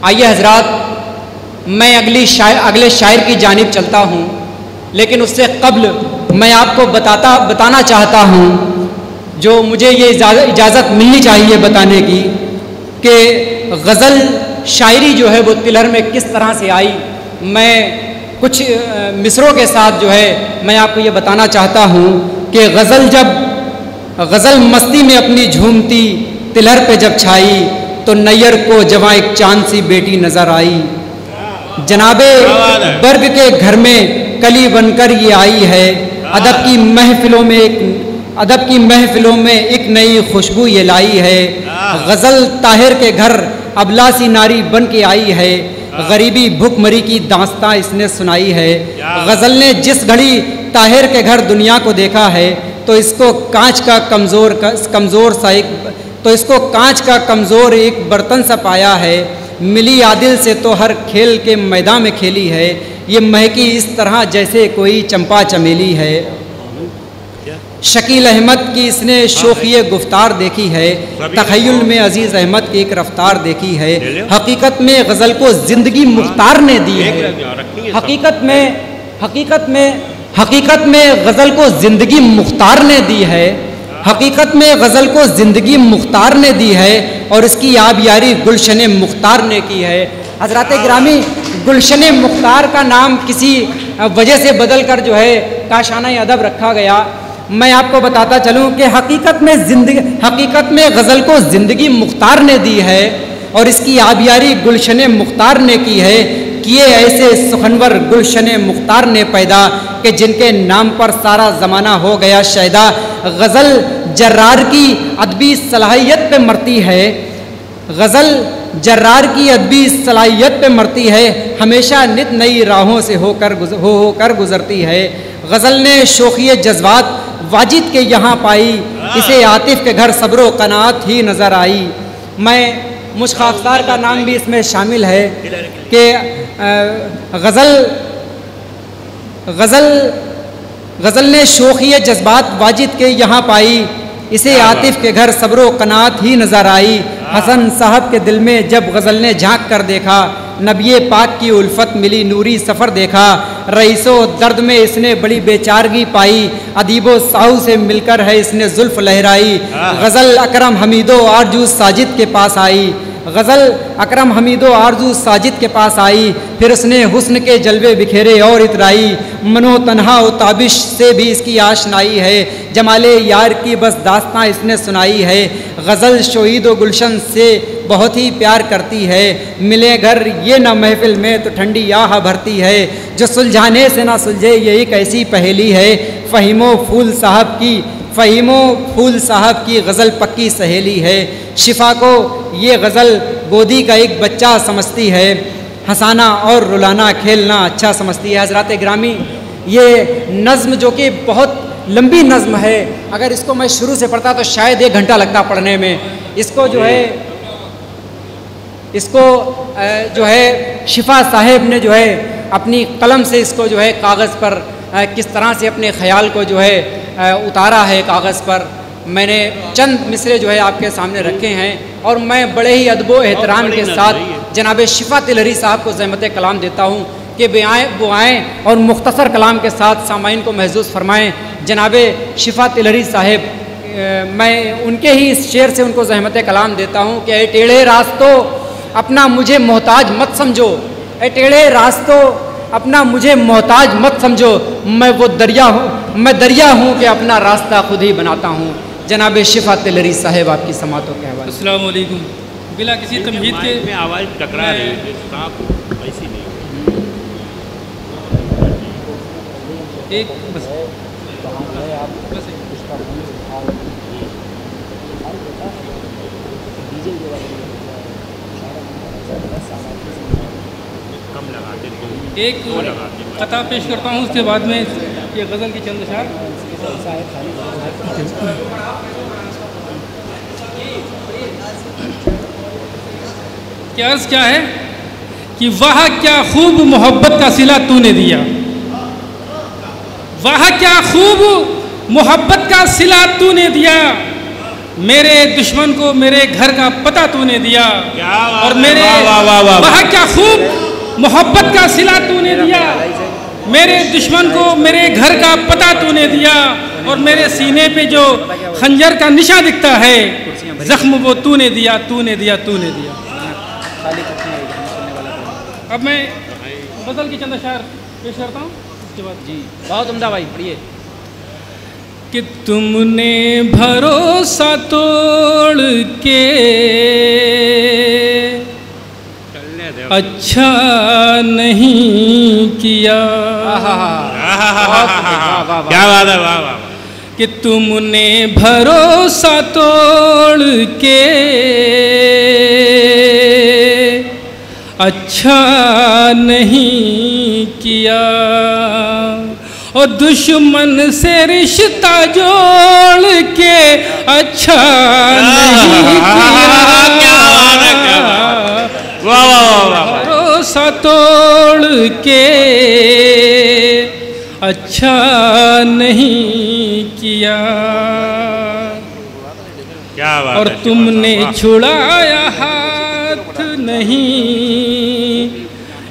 आइए हजरात, मैं अगले शायर की जानिब चलता हूँ, लेकिन उससे कब्ल मैं आपको बताना चाहता हूँ, जो मुझे ये इजाज़त मिलनी चाहिए बताने की, कि गज़ल शायरी जो है वो तिलहर में किस तरह से आई। मैं कुछ मिसरों के साथ जो है मैं आपको ये बताना चाहता हूँ कि गज़ल मस्ती में अपनी झूमती तिलहर पे जब छाई, तो नैयर को जवां एक चांद सी बेटी नज़र आई। जनाबे बर्ग के घर में कली बनकर ये आई है, अदब की महफिलों में एक नई खुशबू ये लाई है। गज़ल ताहिर के घर अबला सी नारी बन के आई है, गरीबी भूखमरी की दास्तां इसने सुनाई है। गज़ल ने जिस घड़ी ताहिर के घर दुनिया को देखा है, तो इसको कांच का कमज़ोर एक बर्तन सा पाया है। मिली आदिल से तो हर खेल के मैदान में खेली है, ये महकी इस तरह जैसे कोई चंपा चमेली है। शकील अहमद की इसने शोखिए गुफ्तार देखी है, तखय्युल में अजीज़ अहमद की एक रफ्तार देखी है। हकीकत में गज़ल को ज़िंदगी मुख्तार ने दी है। हकीकत में गज़ल को ज़िंदगी मुख्तार ने दी है। हकीकत में गज़ल को ज़िंदगी मुख्तार ने दी है, और इसकी आबियारी गुलशन मुख्तार ने की है। हज़रात गिरामी, गुलशन मुख्तार का नाम किसी वजह से बदल कर जो है काशाना अदब रखा गया। मैं आपको बताता चलूँ कि हकीकत में गज़ल को ज़िंदगी मुख्तार ने दी है, और इसकी आबियारी गुलशन मुख्तार ने की है। किए ऐसे सुखनवर गुलशन मुख्तार ने पैदा, कि जिनके नाम पर सारा ज़माना हो गया शैदा। गज़ल जर्रार की अदबी सलाहियत पे मरती है, गज़ल जर्रार की अदबी सलाहियत पे मरती है, हमेशा नित नई राहों से होकर गुज़रती है। गज़ल ने शोखिए जज्बात वाजिद के यहाँ पाई, इसे आतिफ के घर सब्रो कनात ही नज़र आई। मैं मुझ खाकसार का नाम भी इसमें शामिल है कि गज़ल ने शोखिए जज्बात वाजिद के यहाँ पाई, इसे आतिफ के घर सब्रो कनात ही नज़र आई। हसन साहब के दिल में जब गज़ल ने झांक कर देखा, नबी पाक की उल्फत मिली नूरी सफ़र देखा। रईसो दर्द में इसने बड़ी बेचारगी पाई, अदीबो साहू से मिलकर है इसने जुल्फ लहराई। गज़ल अकरम हमीदो आरजू साजिद के पास आई, गज़ल अकरम हमीदो आरजू साजिद के पास आई। फिर उसने हुस्न के जलवे बिखेरे और इतराई, मनो तन्हा व ताबिश से भी इसकी आशनाई है। जमाले यार की बस दास्तां इसने सुनाई है। गज़ल शहीद व गुलशन से बहुत ही प्यार करती है, मिले घर ये न महफिल में तो ठंडी आह भरती है। जो सुलझाने से ना सुलझे ये एक ऐसी पहेली है, फ़हीमो फूल साहब की गज़ल पक्की सहेली है। शिफा को ये गज़ल गोदी का एक बच्चा समझती है, हंसाना और रुलाना खेलना अच्छा समझती है। हज़रात गिरामी, ये नज़्म जो कि बहुत लंबी नज़्म है, अगर इसको मैं शुरू से पढ़ता तो शायद 1 घंटा लगता पढ़ने में। इसको जो है शिफा साहेब ने जो है अपनी कलम से इसको जो है कागज़ पर किस तरह से अपने ख़याल को जो है उतारा है कागज़ पर। मैंने चंद मिसरे जो है आपके सामने रखे हैं, और मैं बड़े ही अदब एहतराम के साथ जनाब शिफा तिलहरी साहब को ज़हमत कलाम देता हूँ कि बुआएँ और मुख्तसर कलाम के साथ सामाइन को महसूस फरमाएँ। जनाब शिफा तिलहरी साहेब, मैं उनके ही इस शेर से उनको ज़हमत कलाम देता हूँ कि ए टेढ़े रास्तों अपना मुझे मोहताज मत समझो, ए टेढ़े रास्तों अपना मुझे मोहताज मत समझो, मैं दरिया हूँ कि अपना रास्ता खुद ही बनाता हूँ। जनाब शिफा तिलहरी साहेब, आपकी समातों के हवाले। अस्सलाम वालेकुम। बिला किसी तमहीद के में आवाज़ टकरा रही है, सांप ऐसी नहीं एक बस कम लगाते तो एक कथा पेश करता हूँ, उसके बाद में ये गज़ल की चंद अशार। क्या है कि वाह क्या खूब मोहब्बत का सिला तूने दिया, वाह क्या खूब मोहब्बत का सिला तूने दिया, मेरे दुश्मन को मेरे घर का पता तूने दिया, और मेरे वह क्या खूब मोहब्बत का सिला तूने दिया। मेरे दुश्मन को मेरे घर का पता तूने दिया, और मेरे सीने पे जो खंजर का निशान दिखता है, जख्म वो तूने दिया, तूने दिया, तूने दिया। अब मैं गजल की चंद अशार पेश करता हूँ, उसके बाद जी बहुत उम्दा भाई, पढ़िए। कि तुमने भरोसा तोड़ के अच्छा नहीं किया। क्या बात है, वाह वाह। कि तुमने भरोसा तोड़ के अच्छा नहीं किया, और दुश्मन से रिश्ता जोड़ के अच्छा नहीं किया। भरोसा तोड़ के अच्छा नहीं किया, क्या बात और है, तुमने छुड़ाया हाथ नहीं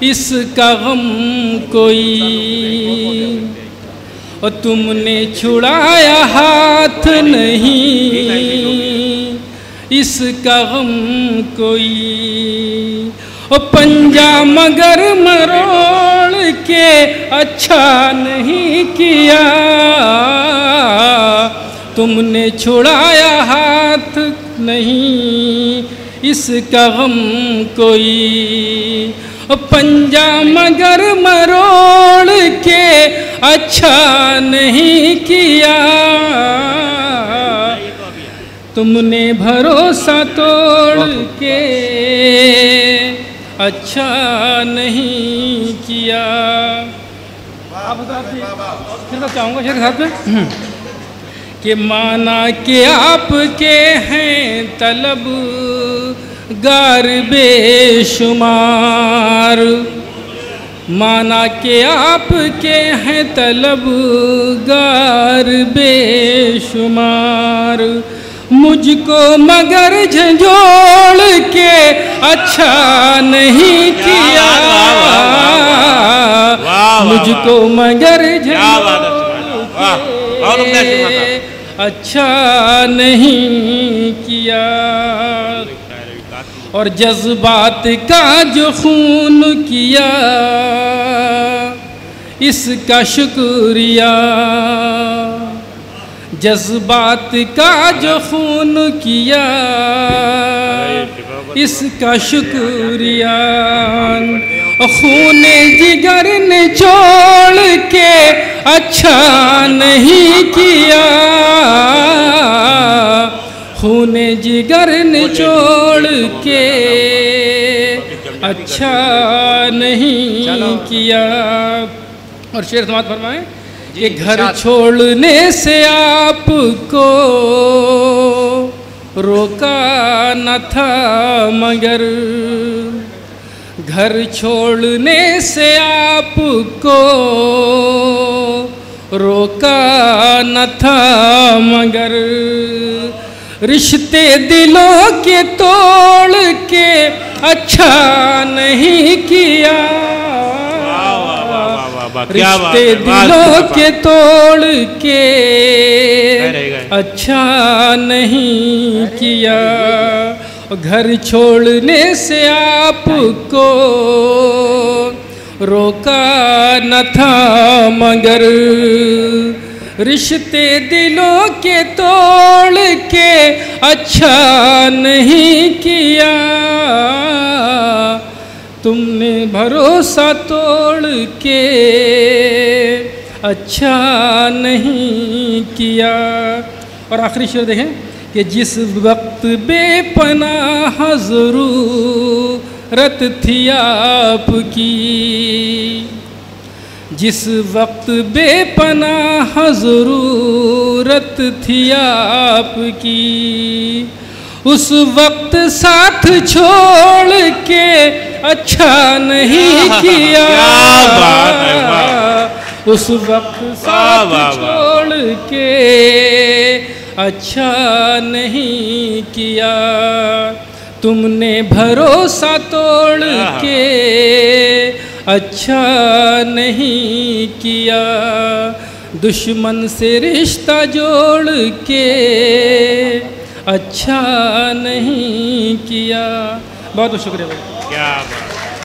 इसका गम कोई, और तुमने छुड़ाया हाथ नहीं इसका गम कोई, और पंजा मगर मरोड़ के अच्छा नहीं किया। तुमने छुड़ाया हाथ नहीं इसका गम कोई, पंजा मगर मरोड़ के अच्छा नहीं किया। तुमने भरोसा तोड़ के अच्छा नहीं किया। आप फिर चाहूँगा शेर साथ में कि माना कि आपके हैं तलब गार बेशुमार, माना कि आपके हैं तलब गार बेशुमार, मुझको मगर झंझोड़ के अच्छा नहीं किया। मुझको मगर झंझोड़ के अच्छा नहीं किया, और जज्बात का जो खून किया इसका शुक्रिया। जज्बात का जो खून किया इसका शुक्रिया, खून जिगर ने छोड़ के अच्छा नहीं किया। खून जिगर ने छोड़ के अच्छा नहीं किया। और शेर समाप्त फरमाएं कि घर छोड़ने से आपको रोका न था मगर, घर छोड़ने से आपको रोका न था मगर, रिश्ते दिलों के तोड़ के अच्छा नहीं किया। रिश्ते दिलों के तोड़ के अच्छा नहीं किया। घर छोड़ने से आपको रोका न था मगर, रिश्ते दिलों के तोड़ के अच्छा नहीं किया। तुमने भरोसा तोड़ के अच्छा नहीं किया। और आखिरी शेर देखें कि जिस वक्त बेपनाह ज़रूरत थी आपकी, जिस वक्त बेपनाह ज़रूरत थी आपकी, उस वक्त साथ छोड़ के अच्छा नहीं किया। उस वक्त साथ छोड़ के अच्छा नहीं किया। तुमने भरोसा तोड़ के अच्छा नहीं किया। दुश्मन से रिश्ता जोड़ के अच्छा नहीं किया। बहुत बहुत शुक्रिया भाई। क्या बात।